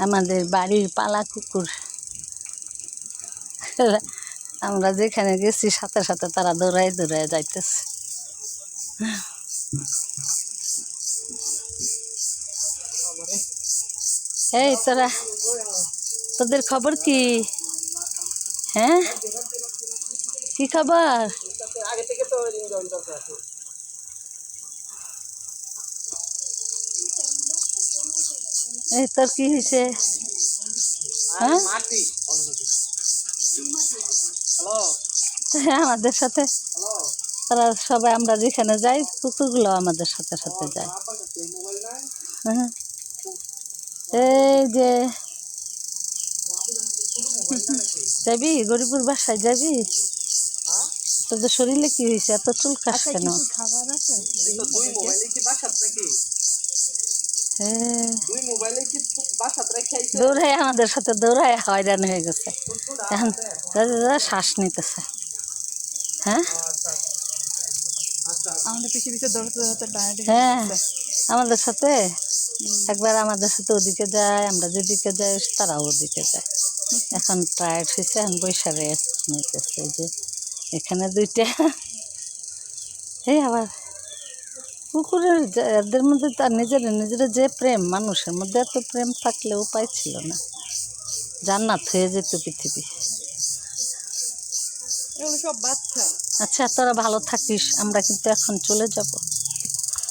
আমাদের বাড়ির পালা কুকুর। আমরা যেখানে গেছি সাথে সাথে তারা দৌড়ায় দৌড়ায় যাইতেছে। এই তোরা, তোদের খবর কি? হ্যাঁ, কি খবর? এই তোর কি হয়েছে? হ্যাঁ, আমাদের সাথে তারা সবাই, আমরা যেখানে যাই কুকুরগুলো আমাদের সাথে সাথে যায়। হ্যাঁ, এই যে যাবি গরিপুর বাসায় যাবি? তোদের শরীরে কি হয়েছে? এত চুলকাস কেন? হ্যাঁ, দৌড়াই আমাদের সাথে দৌড়াই হয়রান হয়ে গেছে। এখন শ্বাস নিতেছে। হ্যাঁ, হ্যাঁ, আমাদের সাথে একবার আমাদের সাথে ওদিকে যায়, আমরা যেদিকে যাই তারাও ওদিকে যায়। এখন টায়ার্ড হয়েছে, এখন বৈশা রেস্ট নিতেছে। যে এখানে দুইটা। এই আবার কুকুরের এদের মধ্যে তার নিজেরা যে প্রেম, মানুষের মধ্যে এত প্রেম থাকলে উপায় ছিল না, জান্নাত হয়ে যেত পৃথিবী। সব বাচ্চা। আচ্ছা, তোরা ভালো থাকিস, আমরা কিন্তু এখন চলে যাব।